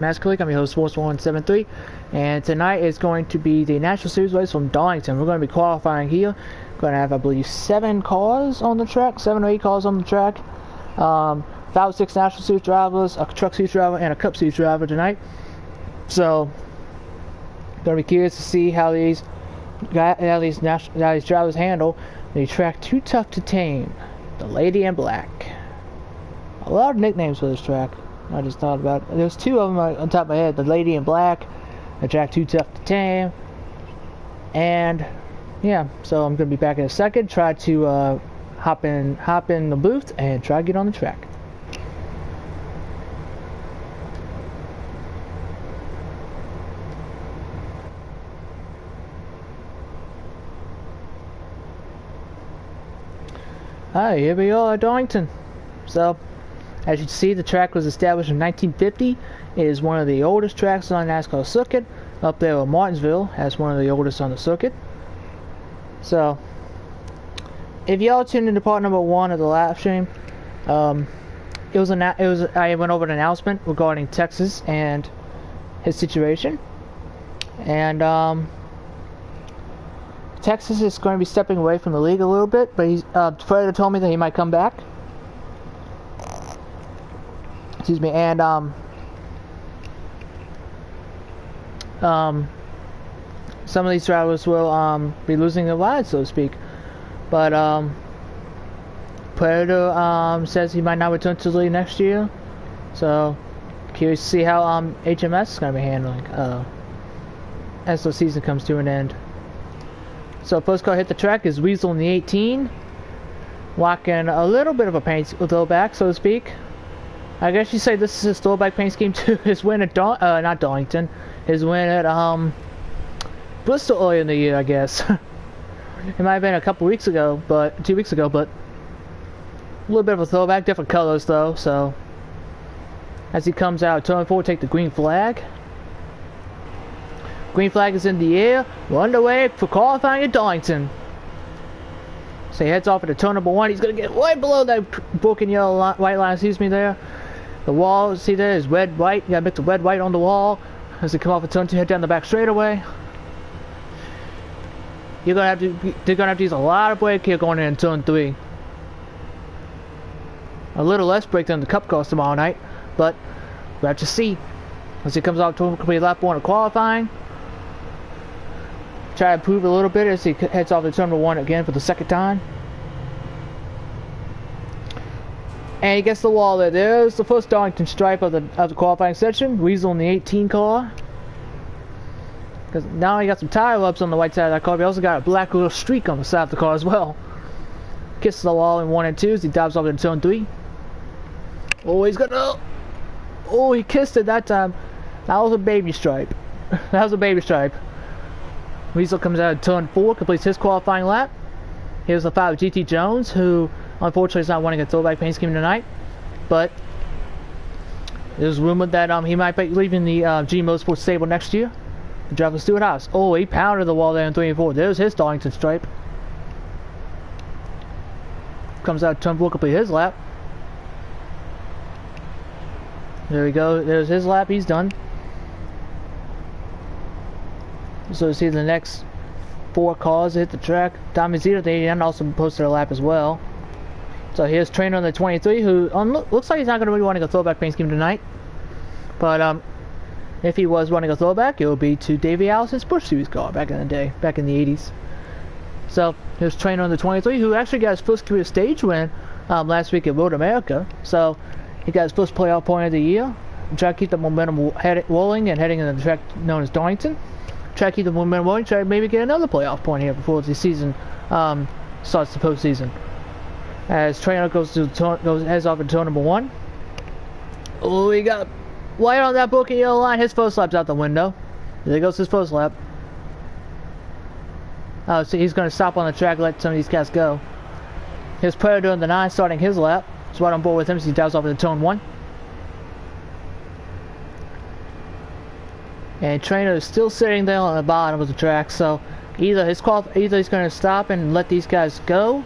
Nascar. I'm your host, Sports173, and tonight is going to be the National Series race from Darlington. We're going to be qualifying here. We're going to have, I believe, 7 cars on the track, 7 or 8 cars on the track. 5 or 6 National Series drivers, a Truck Series driver, and a Cup Series driver tonight. So, going to be curious to see how these drivers handle the track Too Tough to Tame, the Lady in Black. A lot of nicknames for this track. I just thought about it. There's 2 of them on top of my head. The Lady in Black, the track Too Tough to Tame, and yeah. So I'm gonna be back in a second. Try to hop in the booth and try to get on the track. Hi, here we are at Darlington. So, as you can see, the track was established in 1950. It is one of the oldest tracks on the Nascar circuit. Up there with Martinsville has one of the oldest on the circuit. So, if y'all tuned into part number 1 of the live stream, I went over an announcement regarding Texas and his situation. And Texas is going to be stepping away from the league a little bit, but Fredo told me that he might come back. Excuse me, and some of these drivers will be losing their rides, so to speak. But Predator says he might not return to the league next year, so curious to see how HMS is going to be handling as the season comes to an end. So first car hit the track is Weasel in the 18, walking a little bit of a paint throwback, so to speak. I guess you say this is his throwback paint scheme to his win at not Darlington, his win at Bristol earlier in the year, I guess. It might have been a couple weeks ago, but 2 weeks ago, but a little bit of a throwback, different colors though. So as he comes out, turn 4, take the green flag. Green flag is in the air. We're underway for qualifying at Darlington. So he heads off into turn number 1. He's gonna get right below that broken yellow white line. Excuse me there. The wall, see there, is red, white. You gotta mix the red, white on the wall. As they come off of turn 2, head down the back straightaway. They're gonna have to use a lot of brake here going in turn 3. A little less brake than the Cup cars tomorrow night, but we have to see. As he comes out to complete lap 1 of qualifying. Try to improve a little bit as he heads off to turn number 1 again for the second time. And he gets the wall there. There's the first Darlington stripe of the qualifying section. Weasel in the 18 car. Because now he got some tire rubs on the white side of that car. But he also got a black little streak on the side of the car as well. Kisses the wall in 1 and 2 as he dives off into turn 3. Oh, he's gonna. Oh, he kissed it that time. That was a baby stripe. That was a baby stripe. Weasel comes out of turn 4, completes his qualifying lap. Here's the 5 GT Jones, who unfortunately is not running a throwback paint scheme tonight. But there's rumored that he might be leaving the G Motorsports stable next year. The driver Stuart House. Oh, he pounded the wall there in 3 and 4. There's his Darlington stripe. Comes out of turn 4, complete his lap. There we go. There's his lap. He's done. So you see the next 4 cars hit the track. Tommy Zito, they also posted a lap as well. So here's trainer on the 23, who looks like he's not going to be running a throwback paint scheme tonight. But if he was running a throwback, it would be to Davey Allison's Busch Series car back in the day, back in the 80s. So here's trainer on the 23, who actually got his first career stage win last week at Road America. So he got his first playoff point of the year. Try to keep the momentum rolling and heading into the track known as Darlington. Try to keep the momentum rolling, try to maybe get another playoff point here before the season starts the postseason. As Trainer heads off into turn number 1. Oh, he got white on that broken yellow line. His first lap's out the window. There goes his first lap. Oh, so he's going to stop on the track and let some of these guys go. Here's Predator in the 9 starting his lap. It's right on board with him as he dives off into turn 1. And Trainer is still sitting there on the bottom of the track, so either he's going to stop and let these guys go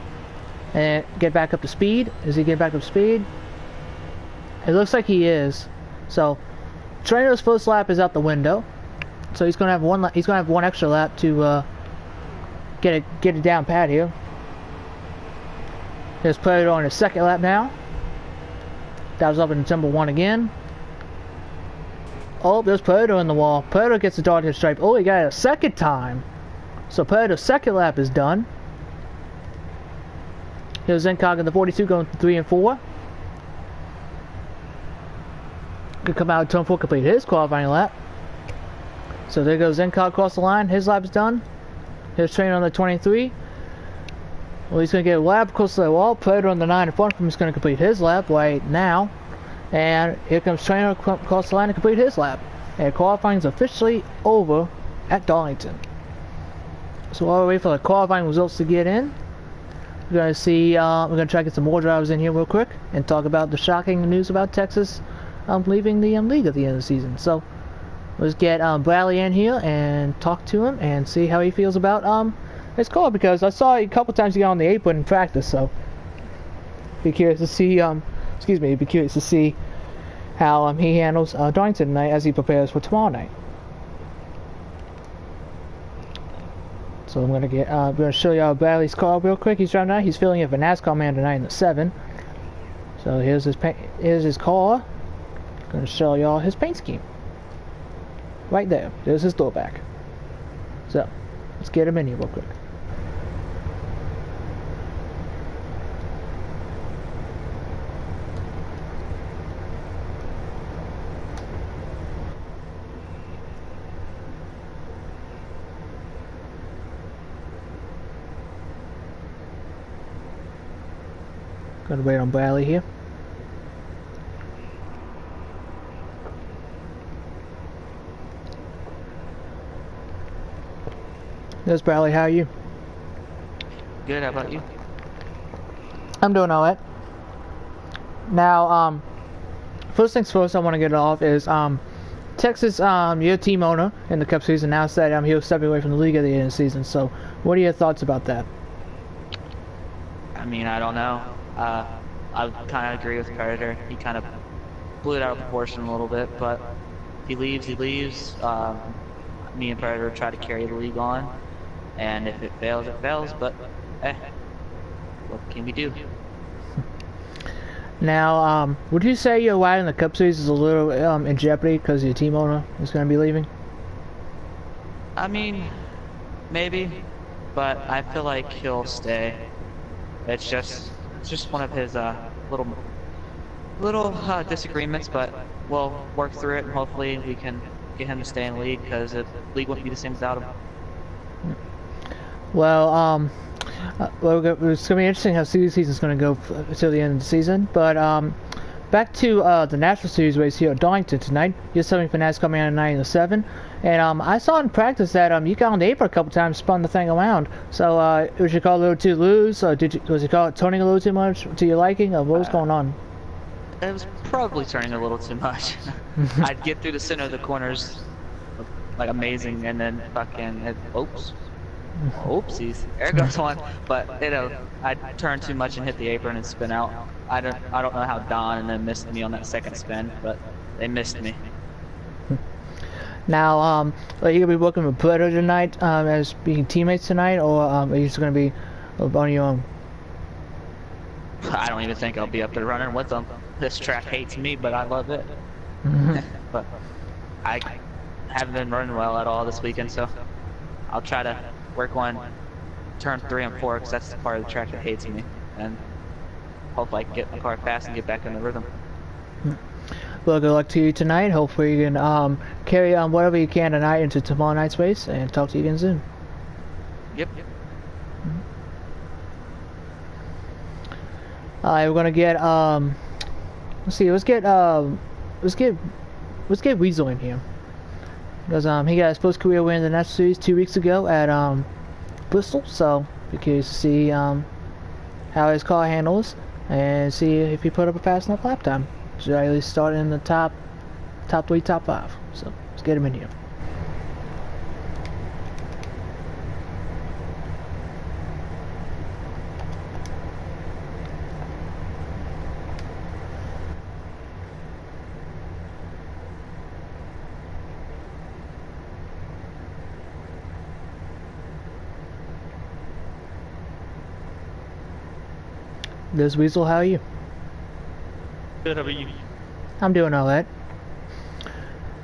and get back up to speed. Is he getting back up to speed? It looks like he is. So Trainer's first lap is out the window, so he's gonna have one. He's gonna have one extra lap to get it down pat here. Here's Predator on his second lap now. That was up in number 1 again. Oh, there's Predator in the wall. Predator gets the Darlington stripe. Oh, he got it a second time. So Predator's second lap is done. Here's Incog in the 42 going 3 and 4. Could come out in turn 4, complete his qualifying lap. So there goes Incog across the line. His lap is done. Here's Trainer on the 23. Well, he's going to get a lap across the wall. Predator on the 9 in front of him is going to complete his lap right now. And here comes Trainer across the line to complete his lap. And qualifying is officially over at Darlington. So while we wait for the qualifying results to get in, we're going to see, we're going to try to get some more drivers in here real quick and talk about the shocking news about Texas leaving the league at the end of the season. So let's get Bradley in here and talk to him and see how he feels about his car, because I saw a couple times he got on the apron in practice. So be curious to see be curious to see how he handles Darlington tonight as he prepares for tomorrow night. So I'm gonna show y'all Bradley's car real quick. He's driving tonight. He's filling in for Nascar man tonight in the 7. So here's his car. Gonna show y'all his paint scheme. Right there. There's his door back. So let's get him in here real quick. Gonna wait on Bradley here. There's Bradley, how are you? Good, how about you? I'm doing alright. Now, first things first I want to get off is, Texas, your team owner in the Cup season now said he'll step away from the league at the end of the season. So, what are your thoughts about that? I mean, I don't know. I kind of agree with Carter. He kind of blew it out of proportion a little bit, but he leaves, he leaves. Me and Predator try to carry the league on, and if it fails, it fails, but what can we do? Now, would you say your ride in the Cup Series is a little in jeopardy because your team owner is going to be leaving? I mean, maybe, but I feel like he'll stay. It's just one of his little disagreements, but we'll work through it, and hopefully we can get him to stay in the league, because the league wouldn't be the same without him. Well, it's going to be interesting how the season's going to go until the end of the season. But back to the National Series race here at Darlington tonight. You're subbing for Nascar man in 9 and 7. And I saw in practice that you got on the apron a couple times, spun the thing around. So was your car a little too loose, or was your car turning a little too much to your liking, or what was going on? It was probably turning a little too much. I'd get through the center of the corners like amazing, and then fucking oopsies, there goes one. But I'd turn too much and hit the apron and spin out. I don't know how Don and them missed me on that second spin, but they missed me. Now, are you gonna be working with Predator tonight as being teammates tonight, or are you just gonna be on your own? I don't even think I'll be up there running with them. This track hates me, but I love it. But I haven't been running well at all this weekend, so I'll try to work on turn 3 and 4, because that's the part of the track that hates me, and hopefully I can get my car fast and get back in the rhythm. Well, good luck to you tonight. Hopefully you can carry on whatever you can tonight into tomorrow night's race, and talk to you again soon. Yep. Alright, we're gonna get let's see, let's get Weasel in here, because he got his first career win in the National Series 2 weeks ago at Bristol. So be curious to see how his car handles and see if he put up a fast enough lap time. Should I at least start in the top 3, top 5? So let's get him in here. This Weasel, how are you? Good, how about you? I'm doing alright.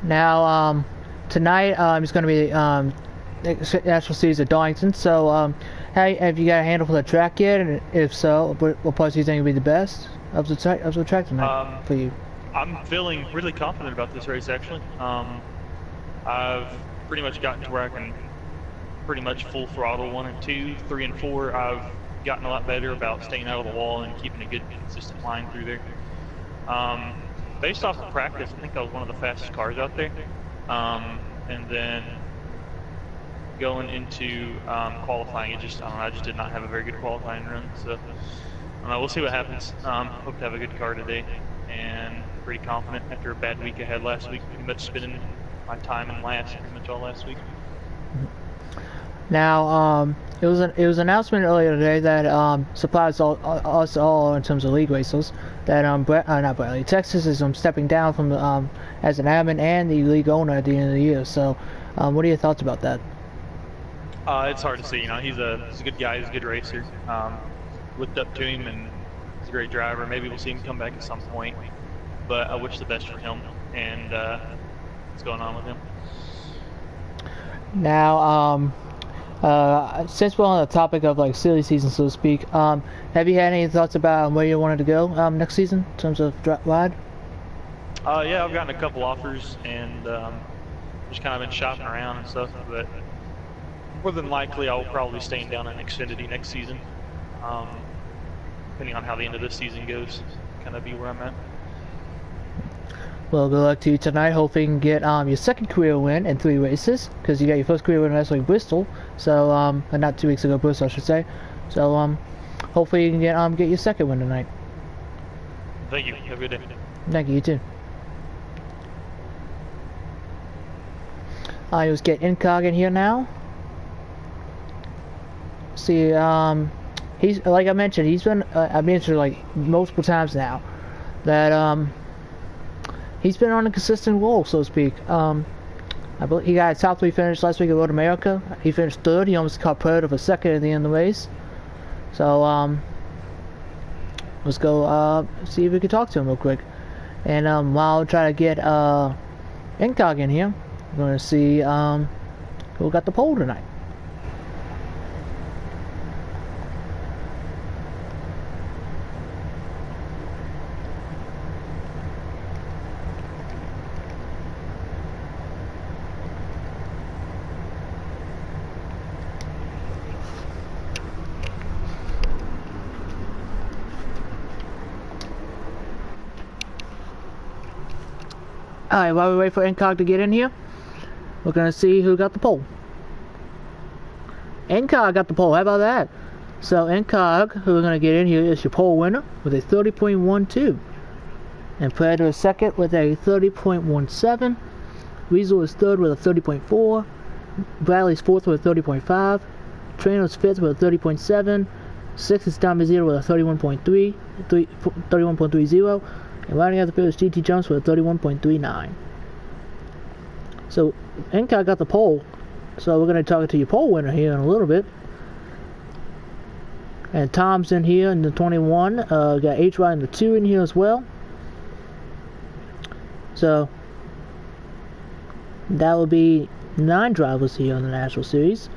Now, tonight, it's going to be, National Series at Darlington, so, have you got a handle for the track yet? And if so, what parts do you think would be the best of the track tonight for you? I'm feeling really confident about this race, actually. I've pretty much gotten to where I can pretty much full throttle 1 and 2, 3 and 4. I've gotten a lot better about staying out of the wall and keeping a good, consistent line through there. Based off of practice, I think I was one of the fastest cars out there. And then going into qualifying, I just did not have a very good qualifying run. So we'll see what happens. Hope to have a good car today, and pretty confident after a bad week I had last week. Pretty much spending my time in last pretty much all last week. Now, it was an announcement earlier today that surprised us all in terms of league racers that not Bradley, Texas is stepping down from as an admin and the league owner at the end of the year. So, what are your thoughts about that? It's hard to see. You know, he's a good guy. He's a good racer. Looked up to him, and he's a great driver. Maybe we'll see him come back at some point. But I wish the best for him and what's going on with him. Now, since we're on the topic of like silly season, so to speak, have you had any thoughts about where you wanted to go next season in terms of ride? Yeah, I've gotten a couple offers and just kind of been shopping around and stuff. But more than likely, I'll probably be staying down in Xfinity next season. Depending on how the end of this season goes, kind of be where I'm at. Well, good luck to you tonight. Hopefully you can get your second career win in 3 races, because you got your first career win last week, Bristol. So, not 2 weeks ago, Bristol, I should say. So, hopefully you can get your second win tonight. Thank you. Have a good day. Thank you. You too. Let's get Incog in here now. See, he's like I mentioned, he's been I've mentioned like multiple times now that he's been on a consistent roll, so to speak. I believe he got a top 3 finish last week at Road America. He finished 3rd. He almost caught third of a second at the end of the race. So let's go see if we can talk to him real quick. And while I try to get Incog in here, we're going to see who got the pole tonight. Alright, while we wait for Incog to get in here, we're going to see who got the pole. Incog got the pole, how about that? So Incog, who we're going to get in here, is your pole winner with a 30.12. And Predator is second with a 30.17. Weasel is third with a 30.4. Bradley's fourth with a 30.5. Traino's fifth with a 30.7. Sixth is Tommy Zero with a 31.30. And riding out the field is GT Jones with a 31.39. So, Incog got the pole. So, we're going to talk to your pole winner here in a little bit. And Tom's in here in the 21. Got H-Rod in the 2 in here as well. So, that will be 9 drivers here in the National Series.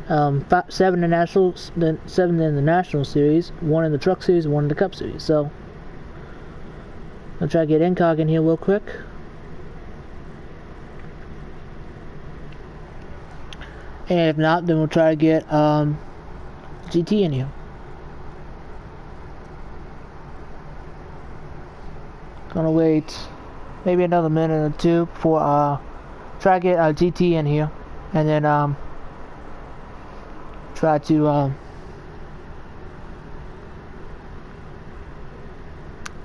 7 in the National, 7 in the National Series, 1 in the Truck Series, 1 in the Cup Series. So, I'll try to get Incog in here real quick. And if not, then we'll try to get GT in here. Gonna wait maybe another minute or two before try to get GT in here, and then try to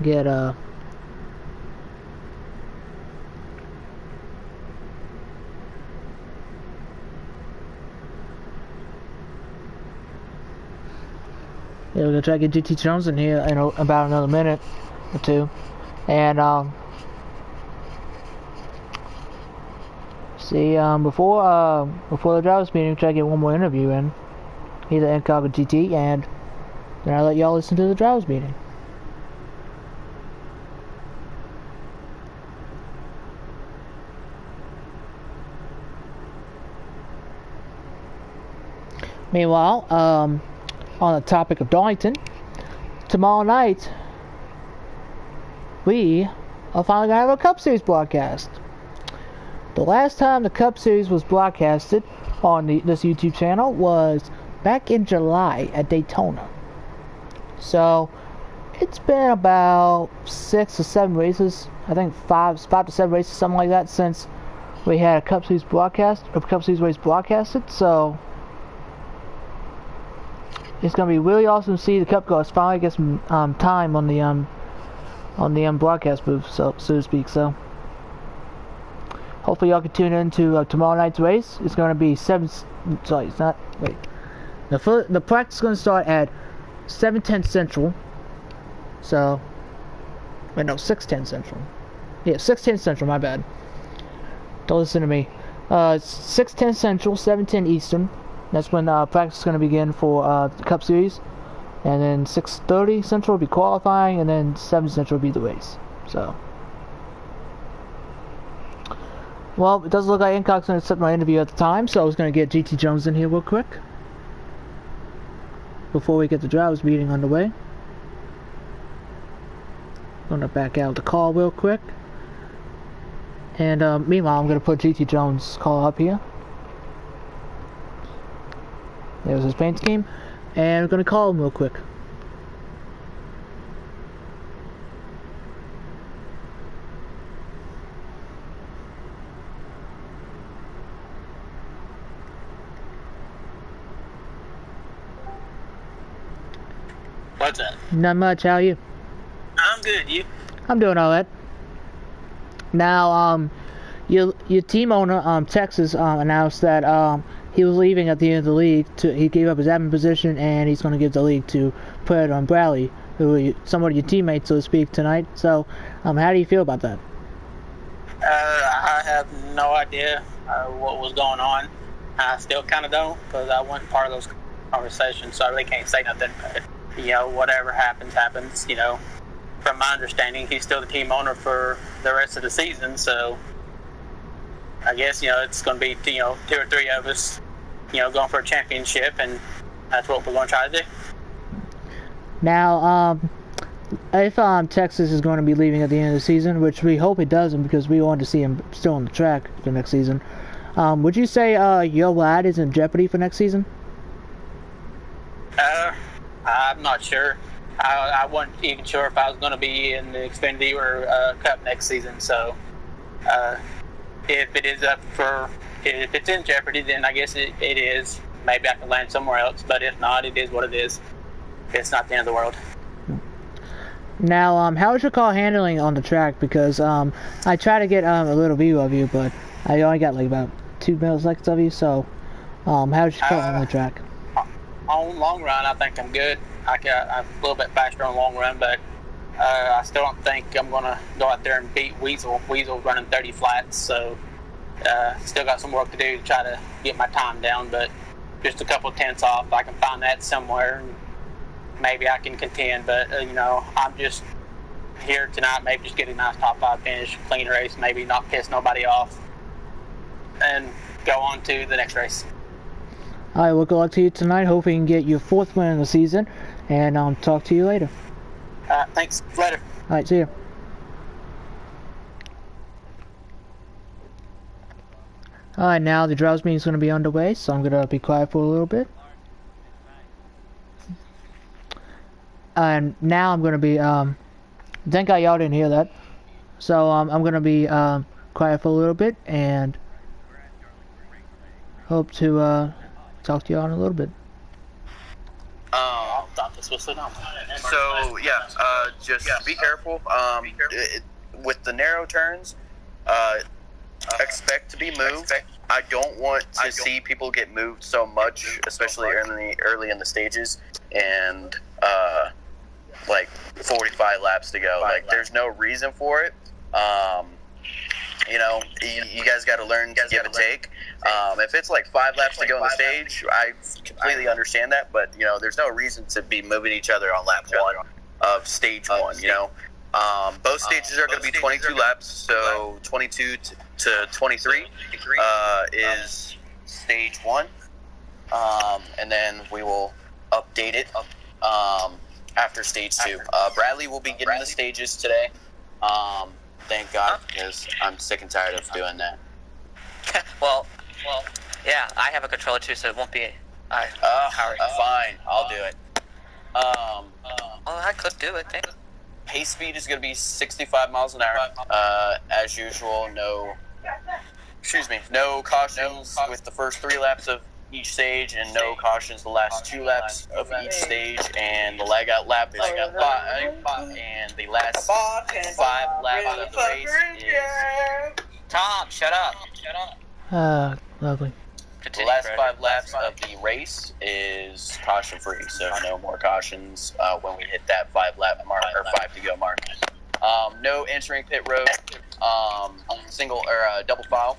get yeah, we're gonna try to get GT Jones in here in about another minute or two, and see before the drivers meeting, try to get one more interview in, either Incog or GT, and Then I'll let y'all listen to the drivers meeting. Meanwhile, on the topic of Darlington, tomorrow night we are finally gonna have a Cup Series broadcast. The last time the Cup Series was broadcasted on this YouTube channel was back in July at Daytona. So it's been about 6 or 7 races, I think 5 to 7 races, something like that, since we had a Cup Series broadcast, or Cup Series race broadcasted. So it's gonna be really awesome to see the Cup cars finally get some time on the broadcast booth, so to speak. So hopefully y'all can tune in to tomorrow night's race. It's gonna be the practice is gonna start at 7:10 Central. So, wait, no, 6:10 Central. Yeah, 6:10 Central, my bad. Don't listen to me. 6:10 Central, 7:10 Eastern. That's when practice is going to begin for the Cup Series. And then 6:30 Central will be qualifying, and then 7 Central will be the race. So, well, it doesn't look like Incock's going to accept my interview at the time, so I was going to get GT Jones in here real quick before we get the drivers meeting underway. I'm going to back out the call real quick. And meanwhile, I'm going to put GT Jones' call up here. There's his paint scheme. And we're going to call him real quick. What's up? Not much, how are you? I'm good, you? I'm doing alright. Now, your team owner, Texas, announced that he was leaving at the end of the league. He gave up his admin position, and he's going to give the league to put it on Bradley, who somewhat of your teammates, so to speak, tonight. So, how do you feel about that? I have no idea what was going on. I still kind of don't, because I wasn't part of those conversations, so I really can't say nothing. But, whatever happens, happens. From my understanding, he's still the team owner for the rest of the season, so I guess, it's going to be, 2 or 3 of us, going for a championship, and that's what we're going to try to do. Now, if Texas is going to be leaving at the end of the season, which we hope it doesn't because we want to see him still on the track for next season, would you say your lad is in jeopardy for next season? I'm not sure. I wasn't even sure if I was going to be in the Xfinity or Cup next season. So, if it's in jeopardy, then I guess it is. Maybe I can land somewhere else. But if not, it is what it is. It's not the end of the world. Now, how is your car handling on the track? Because I tried to get a little view of you, but I only got like about 2 milliseconds of you. So, how's your car on the track? On long run, I think I'm good. I'm a little bit faster on long run, but I still don't think I'm going to go out there and beat Weasel. Weasel's running 30 flats, so still got some work to do to try to get my time down, but just a couple tenths off. I can find that somewhere, and maybe I can contend, but, I'm just here tonight, maybe just get a nice top 5 finish, clean race, maybe not piss nobody off, and go on to the next race. Alright, well, good luck to you tonight. Hope you can get your 4th win in the season, and talk to you later. Thanks. Later. Alright, see ya. Alright, now the drowse meeting is going to be underway, so I'm going to be quiet for a little bit. And now I'm going to be, thank God y'all didn't hear that. So, I'm going to be quiet for a little bit, and hope to talk to y'all in a little bit. I thought this was enough. So yeah, just be careful. With the narrow turns, expect to be moved. I don't want to see people get moved so much, especially early in the stages, and like 45 laps to go. Like, there's no reason for it. You guys got to learn to give and take. If it's like 5 laps to go on the stage, I completely understand that, but you know, there's no reason to be moving each other on lap 1 of stage 1. You know, both stages are going to be 22 laps, so 22 to 23 is stage 1, and then we will update it after stage 2. Bradley will be getting the stages today. Thank God, because I'm sick and tired of doing that. well, yeah, I have a controller too, so it won't be. Fine, I'll do it. Well, I could do it. Pace speed is going to be 65 miles an hour. As usual, no cautions with the first 3 laps of each stage, and no cautions the last 2 laps of each stage, and the lag out lap is 5, and the last 5 laps of the race is... Tom, shut up. Lovely. The last 5 laps of the race is caution free, so no more cautions when we hit that 5 lap mark or 5 to go mark. No entering pit road, single or double file,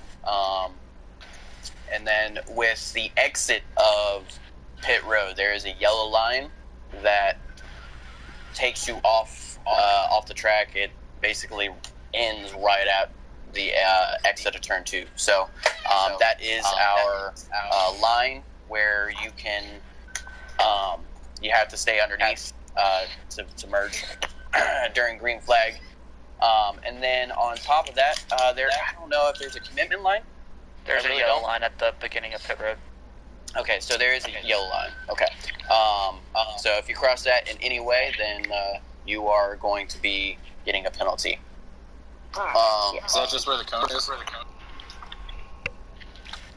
and then with the exit of pit road, there is a yellow line that takes you off the track. It basically ends right at the exit of turn 2. So that is our line where you can you have to stay underneath to merge during green flag. And then on top of that, I don't know if there's a commitment line. There's a yellow line at the beginning of pit road. Okay, so there is a yellow line. Okay. So if you cross that in any way, then you are going to be getting a penalty. Is that just where the cone is?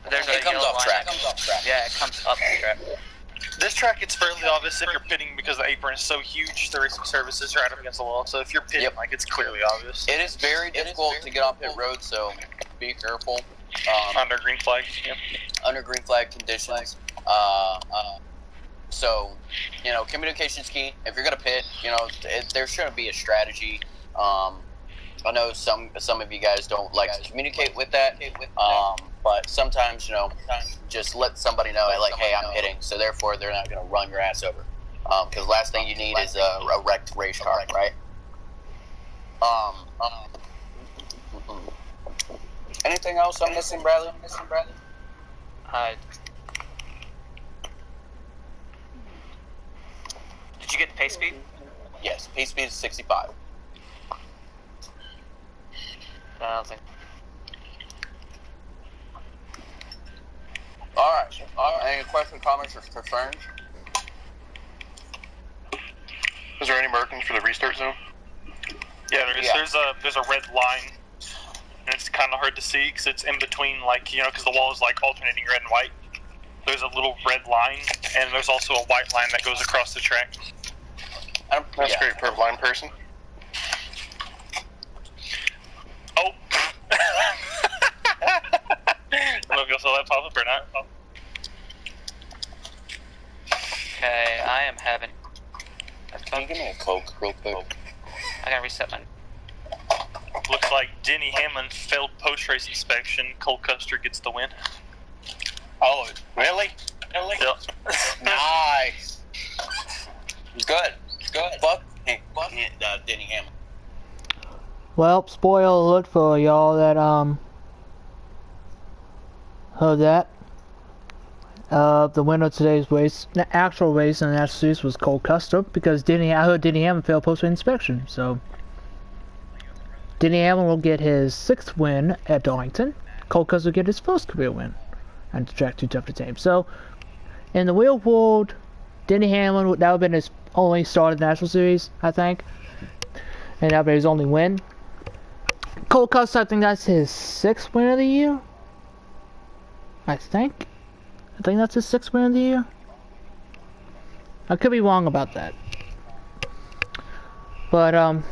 It comes off track. Yeah, it comes up the track. This track, it's fairly obvious if you're pitting because the apron is so huge. The racing services are right up against the wall, so if you're pitting, it's clearly obvious. It is very difficult to get on pit road, so be careful. Under green flag, Under green flag conditions. So, you know, communication's key. If you're gonna pit, you know, there shouldn't be a strategy. I know some of you guys don't like to communicate with that, but sometimes, you know, just let somebody know, like, hey, I'm hitting, so therefore they're not going to run your ass over. Because last thing you need is a wrecked race car, right? Anything else I'm missing, Bradley? Did you get the pace speed? Yes, pace speed is 65. I don't think. All right. Any questions, comments, or concerns? Is there any markings for the restart zone? Yeah, there's a red line, and it's kind of hard to see because it's in between, like, you know, because the wall is like alternating red and white. There's a little red line, and there's also a white line that goes across the track. That's great for a blind person. Oh. I don't know if you'll saw that pop up or not. Oh. Okay, I am having. Can you give me a Coke real quick? I gotta reset mine. Looks like Denny Hammond failed post-race inspection. Cole Custer gets the win. Oh, really? Yep. Nice. Good. Fuck Denny Hammond. Well, spoiler alert for y'all that heard that. The winner of today's race, the actual race in Massachusetts, was Cole Custer, because I heard Denny Hammond failed post inspection. So Denny Hammond will get his 6th win at Darlington. Cole Custer will get his 1st career win and the track too tough to tame. So in the real world, Denny Hammond, that would have been his only start of the National Series, I think, and that would be his only win. Cole Custer, I think that's his 6th win of the year. I think that's his 6th win of the year. I could be wrong about that. But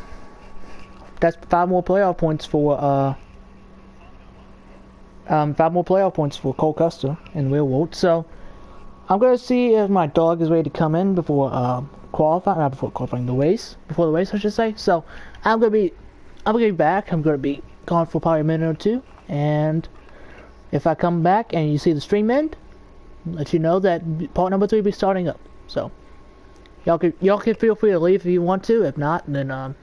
that's 5 more playoff points for Cole Custer in the real world. So I'm gonna see if my dog is ready to come in before the race, I should say. So I'm gonna be back. I'm gonna be gone for probably a minute or two, and if I come back and you see the stream end, let you know that part number 3 will be starting up. So y'all can feel free to leave if you want to. If not, then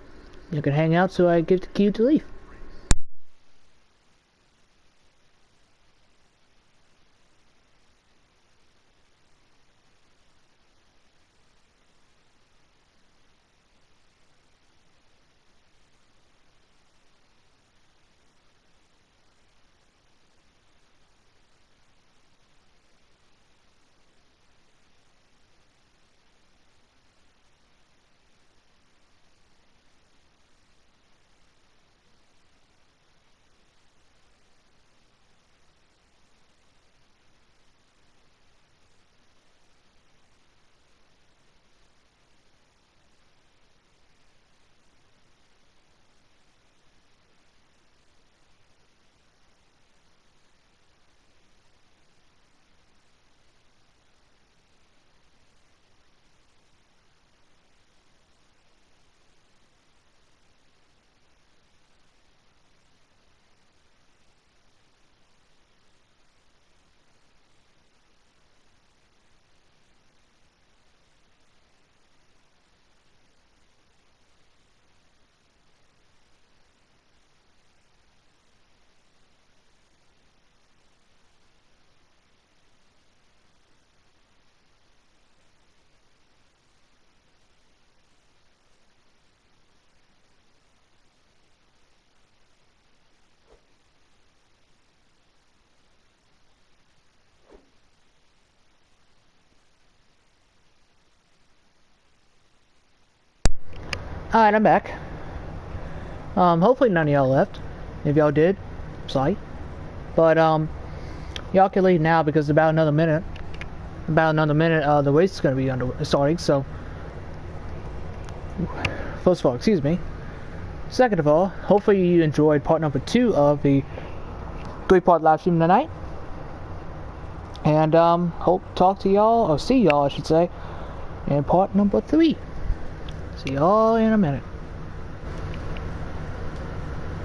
you can hang out so I get the cue to leave. Alright, I'm back. Hopefully none of y'all left. If y'all did, sorry. But, y'all can leave now because about another minute, the race is going to be starting, so. First of all, excuse me. Second of all, hopefully you enjoyed part number 2 of the 3-part live stream tonight. And, talk to y'all, or see y'all, I should say, in part number 3. See y'all in a minute.